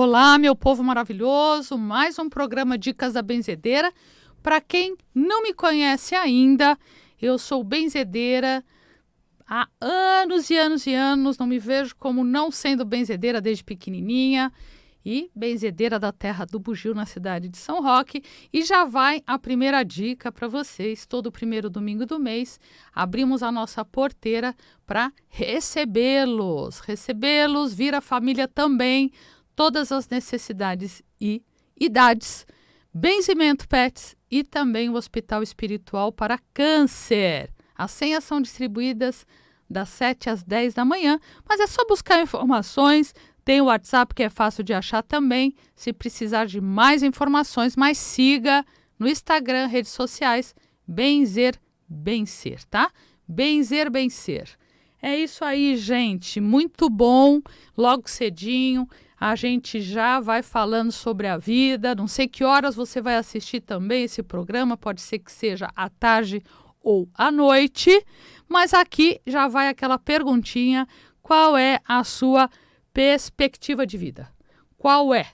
Olá, meu povo maravilhoso, mais um programa Dicas da Benzedeira. Para quem não me conhece ainda, eu sou benzedeira há anos e anos e anos, não me vejo como não sendo benzedeira desde pequenininha e benzedeira da terra do Bugio, na cidade de São Roque. E já vai a primeira dica para vocês. Todo primeiro domingo do mês, abrimos a nossa porteira para recebê-los, vir a família também, todas as necessidades e idades, benzimento pets e também o hospital espiritual para câncer. As senhas são distribuídas das 7 às 10 da manhã, mas é só buscar informações. Tem o WhatsApp que é fácil de achar também, se precisar de mais informações, mas siga no Instagram, redes sociais, Benzer Bencer, tá? Benzer Bencer. É isso aí, gente, muito bom, logo cedinho. A gente já vai falando sobre a vida. Não sei que horas você vai assistir também esse programa. Pode ser que seja à tarde ou à noite. Mas aqui já vai aquela perguntinha. Qual é a sua perspectiva de vida? Qual é?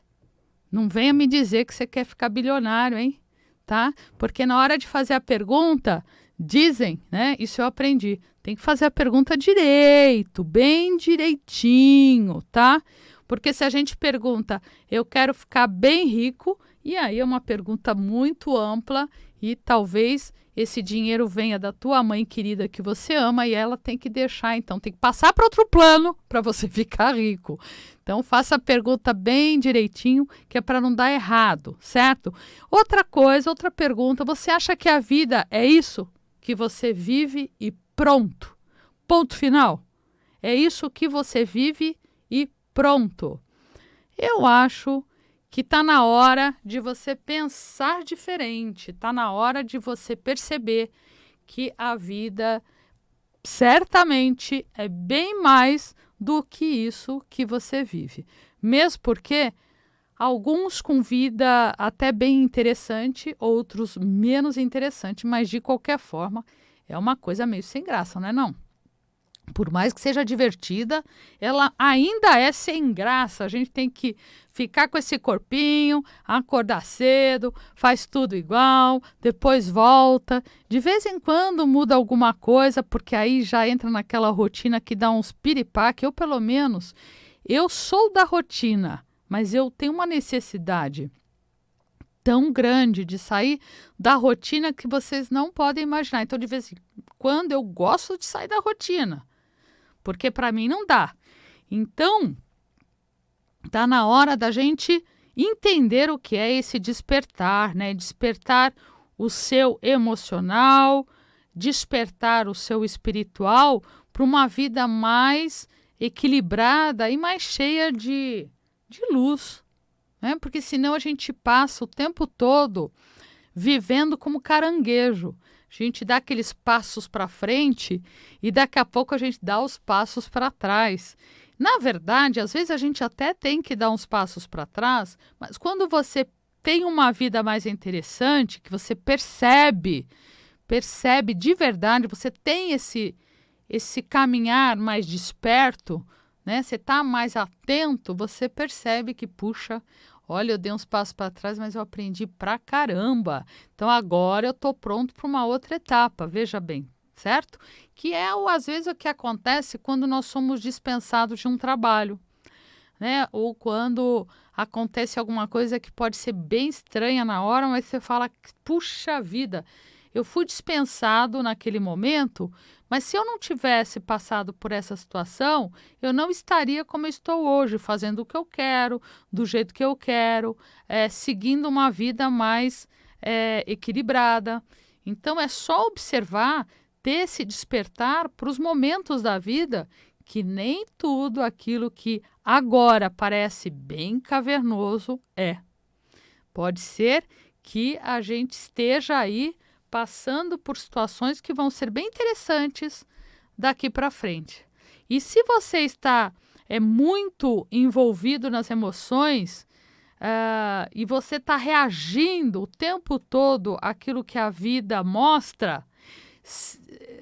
Não venha me dizer que você quer ficar bilionário, hein? Tá? Porque na hora de fazer a pergunta, dizem, né? Isso eu aprendi. Tem que fazer a pergunta direito, bem direitinho, tá? Porque se a gente pergunta, eu quero ficar bem rico, e aí é uma pergunta muito ampla e talvez esse dinheiro venha da tua mãe querida que você ama e ela tem que deixar, então tem que passar para outro plano para você ficar rico. Então faça a pergunta bem direitinho, que é para não dar errado, certo? Outra coisa, outra pergunta, você acha que a vida é isso que você vive e pronto? Ponto final? É isso que você vive e pronto. Eu acho que está na hora de você pensar diferente, está na hora de você perceber que a vida certamente é bem mais do que isso que você vive. Mesmo porque alguns com vida até bem interessante, outros menos interessante, mas de qualquer forma é uma coisa meio sem graça, não é não? Por mais que seja divertida, ela ainda é sem graça. A gente tem que ficar com esse corpinho, acordar cedo, faz tudo igual, depois volta. De vez em quando muda alguma coisa, porque aí já entra naquela rotina que dá uns piripaque. Eu, pelo menos, eu sou da rotina, mas eu tenho uma necessidade tão grande de sair da rotina que vocês não podem imaginar. Então, de vez em quando, eu gosto de sair da rotina, porque para mim não dá. Então, tá na hora da gente entender o que é esse despertar, né? Despertar o seu emocional, despertar o seu espiritual para uma vida mais equilibrada e mais cheia de luz, né? Porque senão a gente passa o tempo todo vivendo como caranguejo. A gente dá aqueles passos para frente e daqui a pouco a gente dá os passos para trás. Na verdade, às vezes a gente até tem que dar uns passos para trás, mas quando você tem uma vida mais interessante, que você percebe de verdade, você tem esse caminhar mais desperto, né? Você está mais atento, você percebe que, puxa, olha, eu dei uns passos para trás, mas eu aprendi pra caramba. Então agora eu estou pronto para uma outra etapa, veja bem, certo? Que é, às vezes, o que acontece quando nós somos dispensados de um trabalho, né? Ou quando acontece alguma coisa que pode ser bem estranha na hora, mas você fala, puxa vida, eu fui dispensado naquele momento, mas se eu não tivesse passado por essa situação, eu não estaria como eu estou hoje, fazendo o que eu quero, do jeito que eu quero, seguindo uma vida mais equilibrada. Então, é só observar, ter esse despertar para os momentos da vida, que nem tudo aquilo que agora parece bem cavernoso é. Pode ser que a gente esteja aí passando por situações que vão ser bem interessantes daqui para frente. E se você está muito envolvido nas emoções e você está reagindo o tempo todo àquilo que a vida mostra,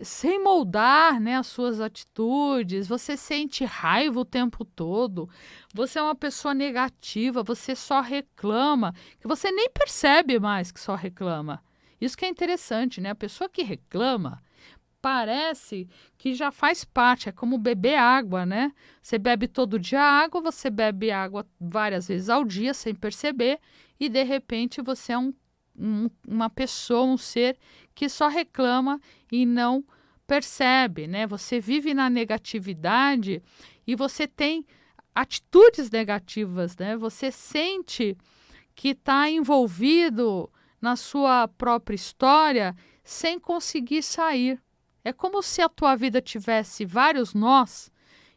sem moldar, né, as suas atitudes, você sente raiva o tempo todo, você é uma pessoa negativa, você só reclama, que você nem percebe mais que só reclama. Isso que é interessante, né? A pessoa que reclama parece que já faz parte, é como beber água, né? Você bebe todo dia água, você bebe água várias vezes ao dia sem perceber e de repente você é uma pessoa, um ser que só reclama e não percebe, né? Você vive na negatividade e você tem atitudes negativas, né? Você sente que está envolvido na sua própria história sem conseguir sair. É como se a tua vida tivesse vários nós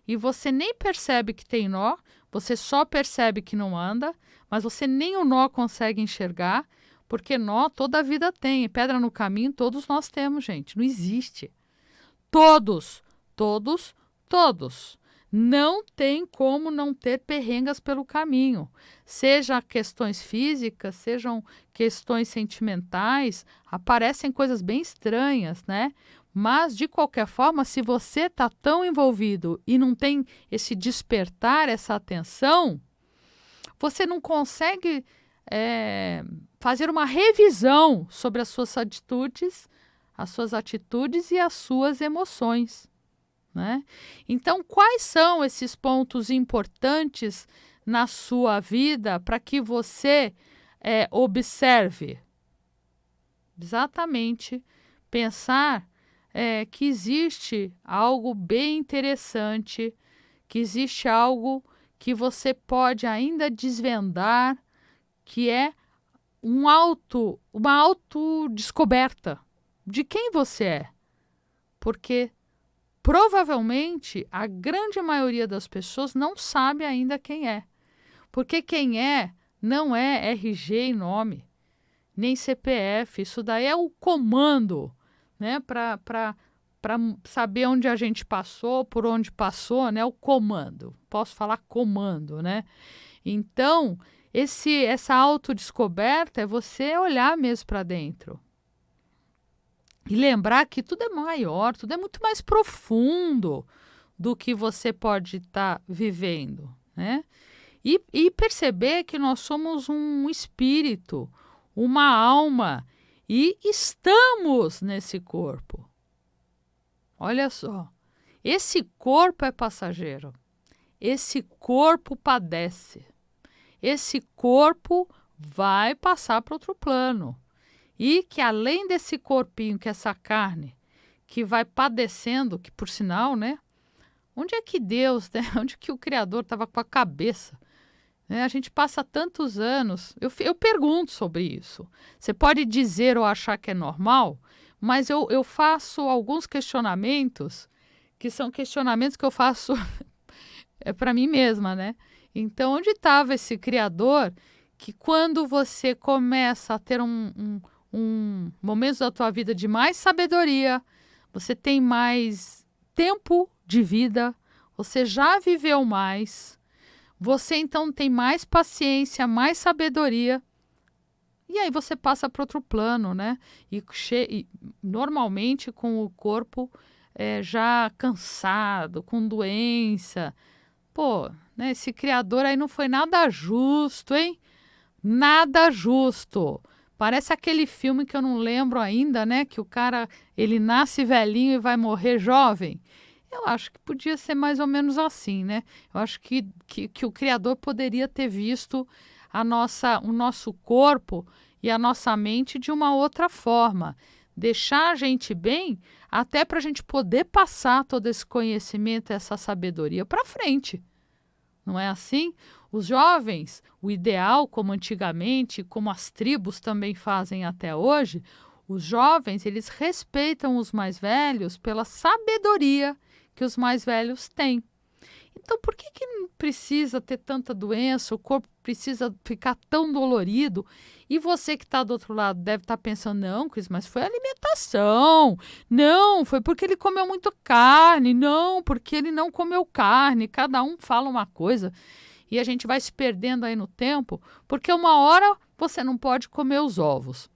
e você nem percebe que tem nó, você só percebe que não anda, mas você nem o nó consegue enxergar, porque nó toda a vida tem, e pedra no caminho todos nós temos, gente, não existe. Todos, todos, todos. Não tem como não ter perrengas pelo caminho. Seja questões físicas, sejam questões sentimentais, aparecem coisas bem estranhas, né? Mas, de qualquer forma, se você está tão envolvido e não tem esse despertar, essa atenção, você não consegue fazer uma revisão sobre as suas atitudes e as suas emoções, né? Então, quais são esses pontos importantes na sua vida para que você observe? Exatamente, pensar que existe algo bem interessante, que existe algo que você pode ainda desvendar, que é uma autodescoberta de quem você é. Porque provavelmente a grande maioria das pessoas não sabe ainda quem é. Porque quem é não é RG e nome, nem CPF. Isso daí é o comando, né, para saber onde a gente passou, por onde passou, né, o comando. Posso falar comando, né? Então, essa autodescoberta é você olhar mesmo para dentro. E lembrar que tudo é maior, tudo é muito mais profundo do que você pode estar vivendo, né? E perceber que nós somos um espírito, uma alma, e estamos nesse corpo. Olha só, esse corpo é passageiro, esse corpo padece, esse corpo vai passar para outro plano. E que além desse corpinho, que é essa carne, que vai padecendo, que por sinal, né? Onde é que Deus, né? Onde que o Criador estava com a cabeça? Né? A gente passa tantos anos, eu pergunto sobre isso. Você pode dizer ou achar que é normal, mas eu faço alguns questionamentos, que são questionamentos que eu faço para mim mesma, né? Então, onde estava esse Criador que quando você começa a ter um momento da tua vida de mais sabedoria, você tem mais tempo de vida, você já viveu mais, você então tem mais paciência, mais sabedoria, e aí você passa para outro plano, né? E normalmente com o corpo já cansado, com doença. Pô, né, esse Criador aí não foi nada justo, hein? Nada justo. Parece aquele filme que eu não lembro ainda, né? Que o cara, ele nasce velhinho e vai morrer jovem. Eu acho que podia ser mais ou menos assim, né? Eu acho que o Criador poderia ter visto o nosso corpo e a nossa mente de uma outra forma. Deixar a gente bem até para a gente poder passar todo esse conhecimento, essa sabedoria para frente. Não é assim? Os jovens, o ideal, como antigamente, como as tribos também fazem até hoje, os jovens, eles respeitam os mais velhos pela sabedoria que os mais velhos têm. Então, por que precisa ter tanta doença, o corpo precisa ficar tão dolorido? E você que está do outro lado deve estar pensando, não, Cris, mas foi alimentação. Não, foi porque ele comeu muito carne. Não, porque ele não comeu carne. Cada um fala uma coisa. E a gente vai se perdendo aí no tempo, porque uma hora você não pode comer os ovos.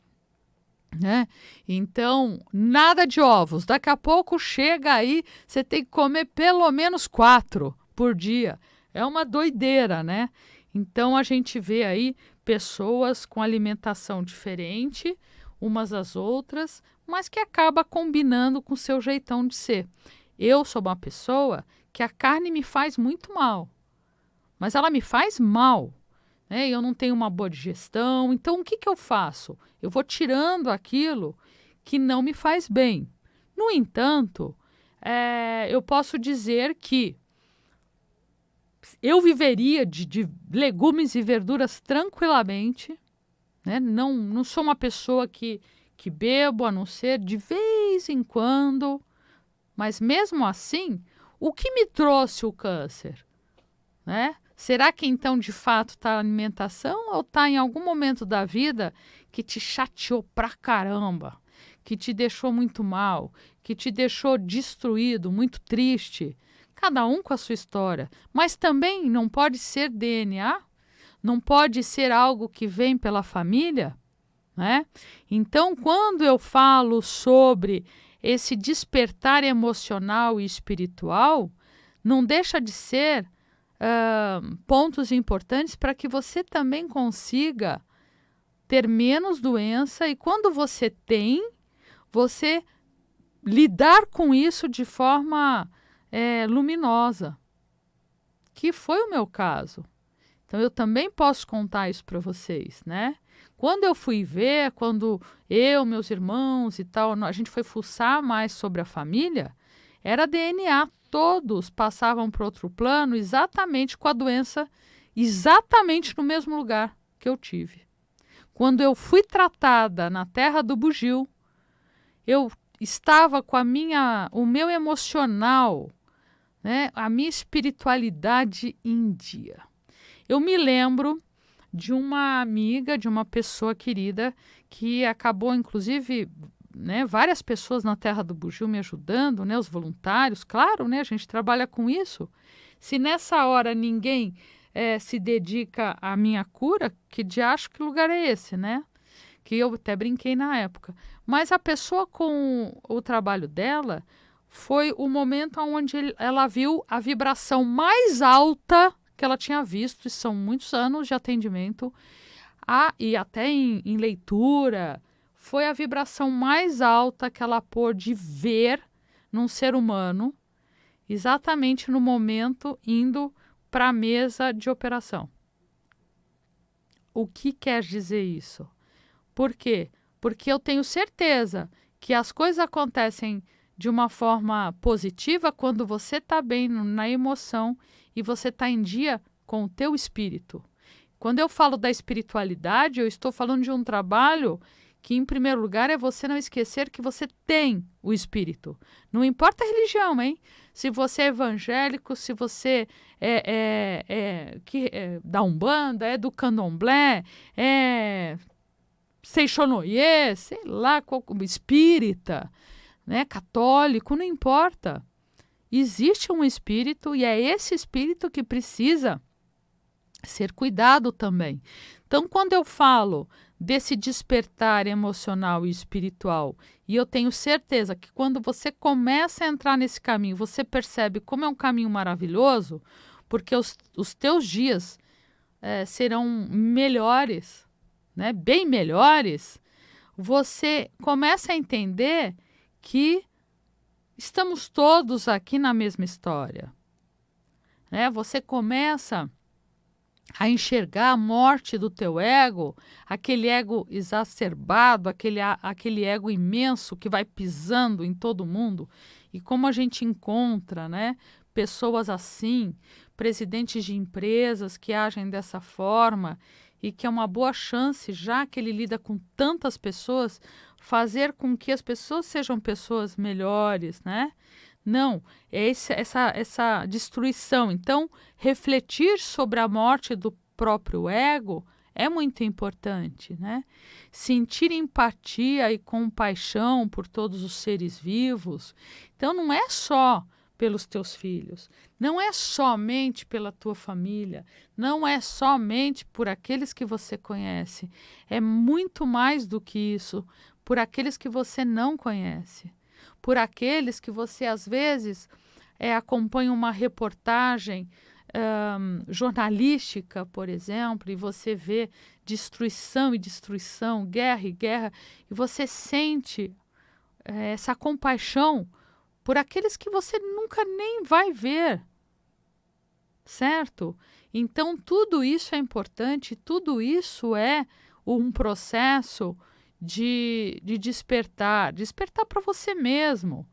né? Então, nada de ovos. Daqui a pouco chega aí, você tem que comer pelo menos 4 por dia. É uma doideira, né? Então, a gente vê aí pessoas com alimentação diferente umas às outras, mas que acaba combinando com o seu jeitão de ser. Eu sou uma pessoa que a carne me faz muito mal, mas ela me faz mal, né? Eu não tenho uma boa digestão, então o que eu faço? Eu vou tirando aquilo que não me faz bem. No entanto, eu posso dizer que eu viveria de legumes e verduras tranquilamente, né? Não sou uma pessoa que bebo, a não ser de vez em quando, mas mesmo assim, o que me trouxe o câncer? Né? Será que então de fato está a alimentação ou está em algum momento da vida que te chateou pra caramba, que te deixou muito mal, que te deixou destruído, muito triste? Cada um com a sua história, mas também não pode ser DNA, não pode ser algo que vem pela família, né? Então, quando eu falo sobre esse despertar emocional e espiritual, não deixa de ser pontos importantes para que você também consiga ter menos doença e quando você tem, você lidar com isso de forma luminosa, que foi o meu caso. Então, eu também posso contar isso para vocês, né? Quando eu fui ver, quando eu, meus irmãos e tal, a gente foi fuçar mais sobre a família, era DNA. Todos passavam para outro plano exatamente com a doença, exatamente no mesmo lugar que eu tive. Quando eu fui tratada na terra do bugio, eu estava com o meu emocional, né, a minha espiritualidade em dia. Eu me lembro de uma amiga, de uma pessoa querida, que acabou, inclusive, né, várias pessoas na Terra do Bugio me ajudando, né, os voluntários, claro, né, a gente trabalha com isso. Se nessa hora ninguém se dedica à minha cura, que diacho, que lugar é esse, né? Que eu até brinquei na época. Mas a pessoa com o trabalho dela foi o momento onde ela viu a vibração mais alta que ela tinha visto, e são muitos anos de atendimento, e até em leitura, foi a vibração mais alta que ela pôde ver num ser humano, exatamente no momento indo para a mesa de operação. O que quer dizer isso? Por quê? Porque eu tenho certeza que as coisas acontecem de uma forma positiva quando você está bem na emoção e você está em dia com o teu espírito. Quando eu falo da espiritualidade, eu estou falando de um trabalho que, em primeiro lugar, é você não esquecer que você tem o espírito. Não importa a religião, hein? Se você é evangélico, se você é da Umbanda, é do Candomblé, é Seixonoye, sei lá, espírita, né? Católico, não importa. Existe um espírito e é esse espírito que precisa ser cuidado também. Então, quando eu falo desse despertar emocional e espiritual, e eu tenho certeza que quando você começa a entrar nesse caminho, você percebe como é um caminho maravilhoso, porque os teus dias serão melhores, né? Bem melhores, você começa a entender que estamos todos aqui na mesma história, né? Você começa a enxergar a morte do teu ego, aquele ego exacerbado, aquele ego imenso que vai pisando em todo mundo. E como a gente encontra, né, pessoas assim, presidentes de empresas que agem dessa forma e que é uma boa chance, já que ele lida com tantas pessoas, fazer com que as pessoas sejam pessoas melhores, né? Não, é essa destruição. Então, refletir sobre a morte do próprio ego é muito importante, né? Sentir empatia e compaixão por todos os seres vivos. Então, não é só pelos teus filhos, não é somente pela tua família, não é somente por aqueles que você conhece. É muito mais do que isso, por aqueles que você não conhece, por aqueles que você às vezes acompanha uma reportagem jornalística, por exemplo, e você vê destruição e destruição, guerra e guerra, e você sente essa compaixão por aqueles que você nunca nem vai ver, certo? Então, tudo isso é importante, tudo isso é um processo de despertar para você mesmo,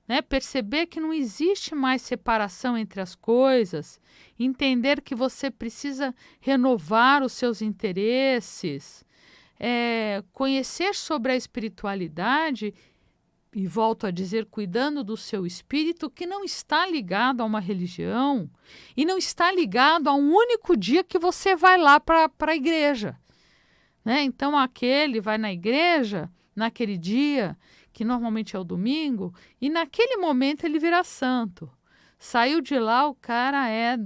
né? Perceber que não existe mais separação entre as coisas, entender que você precisa renovar os seus interesses, conhecer sobre a espiritualidade e volto a dizer, cuidando do seu espírito, que não está ligado a uma religião e não está ligado a um único dia que você vai lá para a igreja, né? Então, aquele vai na igreja naquele dia, que normalmente é o domingo, e naquele momento ele vira santo. Saiu de lá, o cara é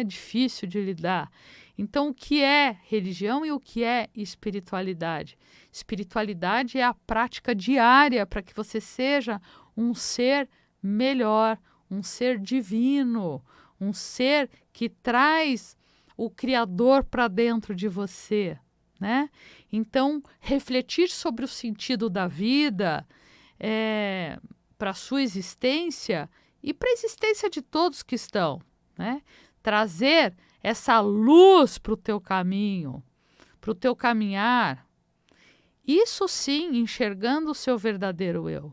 difícil de lidar. Então, o que é religião e o que é espiritualidade? Espiritualidade é a prática diária para que você seja um ser melhor, um ser divino, um ser que traz o Criador para dentro de você, né? Então, refletir sobre o sentido da vida para a sua existência e para a existência de todos que estão, né? Trazer essa luz para o teu caminho, para o teu caminhar. Isso sim, enxergando o seu verdadeiro eu.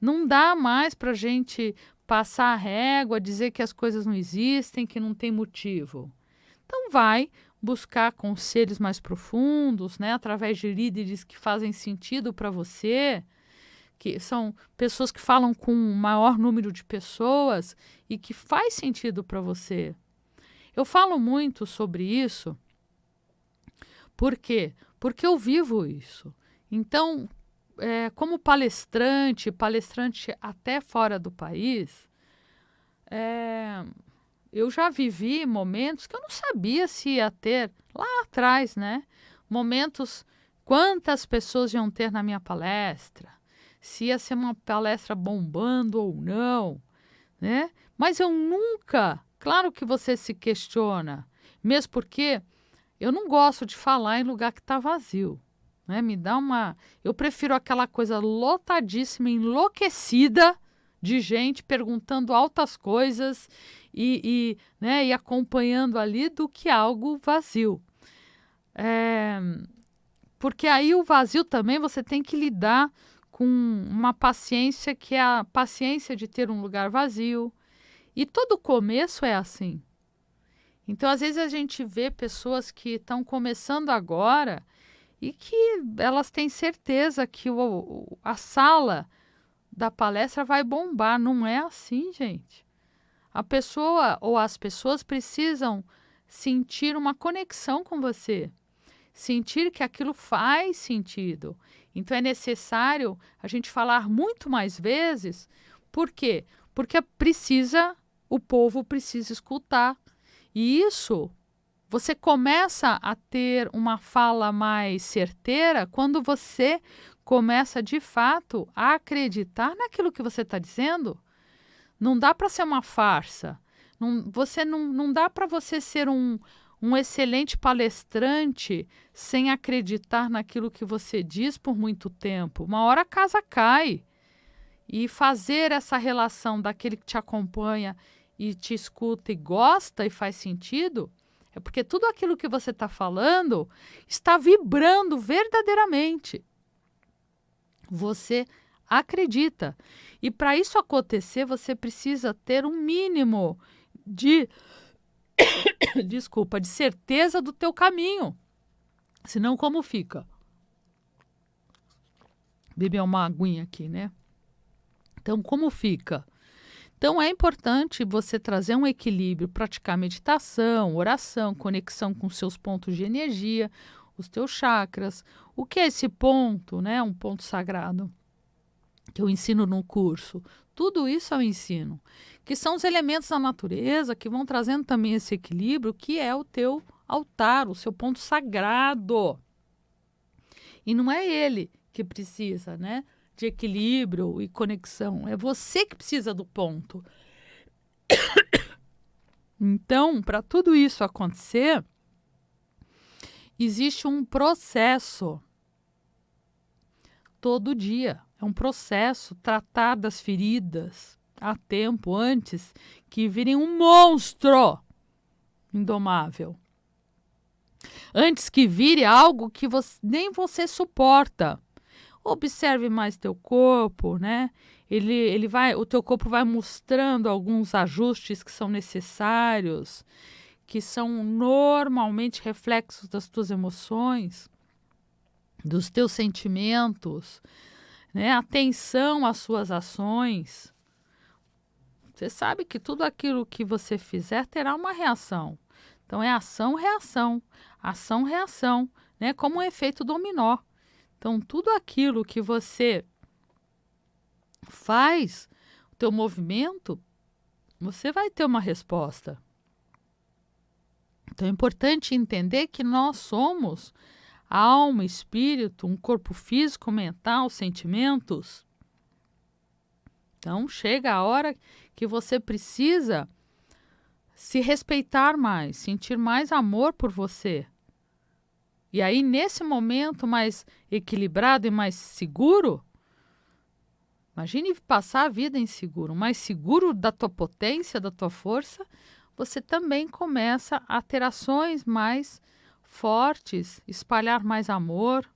Não dá mais para a gente passar a régua, dizer que as coisas não existem, que não tem motivo. Então vai buscar conselhos mais profundos, né, através de líderes que fazem sentido para você, que são pessoas que falam com um maior número de pessoas e que faz sentido para você. Eu falo muito sobre isso. Por quê? Porque eu vivo isso. Então, como palestrante até fora do país, eu já vivi momentos que eu não sabia se ia ter lá atrás, né? Momentos, quantas pessoas iam ter na minha palestra, se ia ser uma palestra bombando ou não, né? Mas eu nunca, claro que você se questiona, mesmo porque eu não gosto de falar em lugar que está vazio, né? Eu prefiro aquela coisa lotadíssima, enlouquecida de gente perguntando altas coisas e acompanhando ali do que algo vazio. Porque aí o vazio também você tem que lidar com uma paciência que é a paciência de ter um lugar vazio. E todo começo é assim. Então, às vezes, a gente vê pessoas que estão começando agora e que elas têm certeza que a sala da palestra vai bombar. Não é assim, gente. A pessoa ou as pessoas precisam sentir uma conexão com você, sentir que aquilo faz sentido. Então, é necessário a gente falar muito mais vezes. Por quê? Porque o povo precisa escutar. E isso, você começa a ter uma fala mais certeira quando você começa, de fato, a acreditar naquilo que você está dizendo. Não dá para ser uma farsa. Não dá para você ser um excelente palestrante sem acreditar naquilo que você diz por muito tempo. Uma hora a casa cai. E fazer essa relação daquele que te acompanha e te escuta e gosta e faz sentido, é porque tudo aquilo que você está falando está vibrando verdadeiramente. Você acredita. E para isso acontecer, você precisa ter um mínimo de de certeza do teu caminho. Senão, como fica? Beber uma aguinha aqui, né? Então, como fica? Então, é importante você trazer um equilíbrio, praticar meditação, oração, conexão com seus pontos de energia, os teus chakras. O que é esse ponto, né? Um ponto sagrado que eu ensino no curso. Tudo isso eu ensino, que são os elementos da natureza que vão trazendo também esse equilíbrio, que é o teu altar, o seu ponto sagrado. E não é ele que precisa, né? De equilíbrio e conexão. É você que precisa do ponto. Então, para tudo isso acontecer, existe um processo todo dia. É um processo tratar das feridas a tempo antes que virem um monstro indomável. Antes que vire algo que nem você suporta. Observe mais teu corpo, né? O teu corpo vai mostrando alguns ajustes que são necessários, que são normalmente reflexos das tuas emoções, dos teus sentimentos, né? Atenção às suas ações. Você sabe que tudo aquilo que você fizer terá uma reação. Então é ação-reação, ação-reação, né? Como um efeito dominó. Então, tudo aquilo que você faz, o teu movimento, você vai ter uma resposta. Então, é importante entender que nós somos alma, espírito, um corpo físico, mental, sentimentos. Então, chega a hora que você precisa se respeitar mais, sentir mais amor por você. E aí, nesse momento mais equilibrado e mais seguro, imagine passar a vida inseguro, mais seguro da tua potência, da tua força, você também começa a ter ações mais fortes, espalhar mais amor,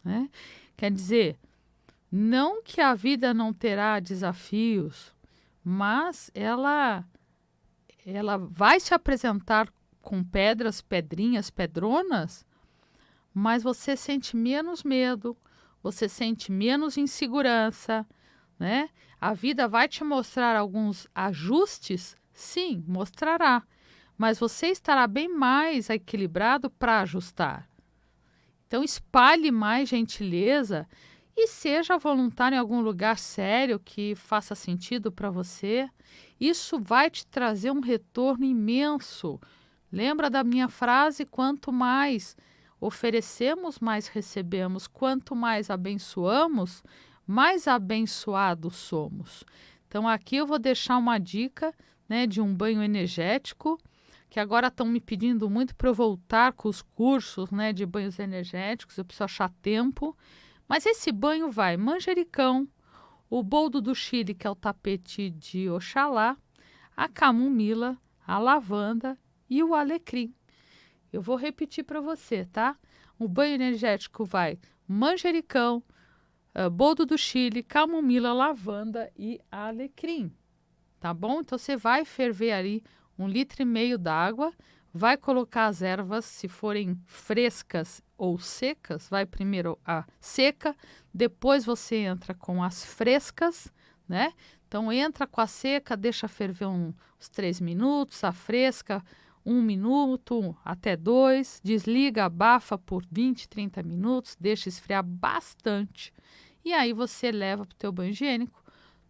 né? Quer dizer, não que a vida não terá desafios, mas ela vai se apresentar com pedras, pedrinhas, pedronas, mas você sente menos medo, você sente menos insegurança, né? A vida vai te mostrar alguns ajustes, sim, mostrará, mas você estará bem mais equilibrado para ajustar. Então, espalhe mais gentileza e seja voluntário em algum lugar sério que faça sentido para você. Isso vai te trazer um retorno imenso. Lembra da minha frase? Quanto mais oferecemos, mais recebemos. Quanto mais abençoamos, mais abençoados somos. Então, aqui eu vou deixar uma dica, né, de um banho energético, que agora estão me pedindo muito para eu voltar com os cursos, né, de banhos energéticos. Eu preciso achar tempo. Mas esse banho vai manjericão, o boldo do Chile, que é o tapete de Oxalá, a camomila, a lavanda e o alecrim. Eu vou repetir para você, tá? O banho energético vai manjericão, boldo do Chile, camomila, lavanda e alecrim, tá bom? Então você vai ferver ali 1,5 litro d'água, vai colocar as ervas, se forem frescas ou secas, vai primeiro a seca, depois você entra com as frescas, né? Então entra com a seca, deixa ferver uns 3 minutos, a fresca 1 minuto até 2, desliga, abafa por 20, 30 minutos, deixa esfriar bastante. E aí você leva para o teu banho higiênico,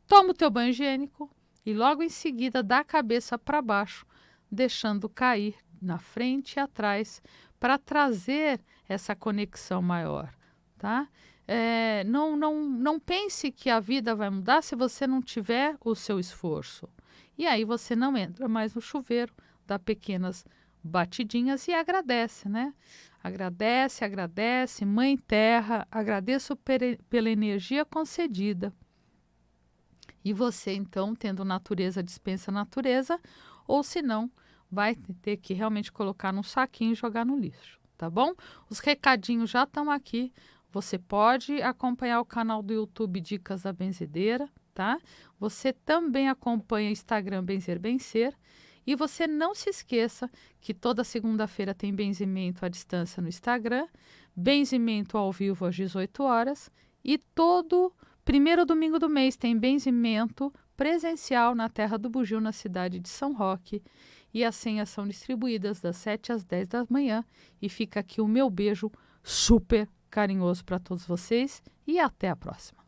toma o teu banho higiênico e logo em seguida dá a cabeça para baixo, deixando cair na frente e atrás para trazer essa conexão maior, tá? Não pense que a vida vai mudar se você não tiver o seu esforço. E aí você não entra mais no chuveiro, dá pequenas batidinhas e agradece, né? Agradece, Mãe Terra, agradeço pela energia concedida. E você, então, tendo natureza, dispensa natureza, ou se não, vai ter que realmente colocar num saquinho e jogar no lixo, tá bom? Os recadinhos já estão aqui. Você pode acompanhar o canal do YouTube Dicas da Benzedeira, tá? Você também acompanha o Instagram Benzer Benzer. E você não se esqueça que toda segunda-feira tem benzimento à distância no Instagram, benzimento ao vivo às 18 horas e todo primeiro domingo do mês tem benzimento presencial na Terra do Bugio, na cidade de São Roque. E as senhas são distribuídas das 7 às 10 da manhã. E fica aqui o meu beijo super carinhoso para todos vocês e até a próxima.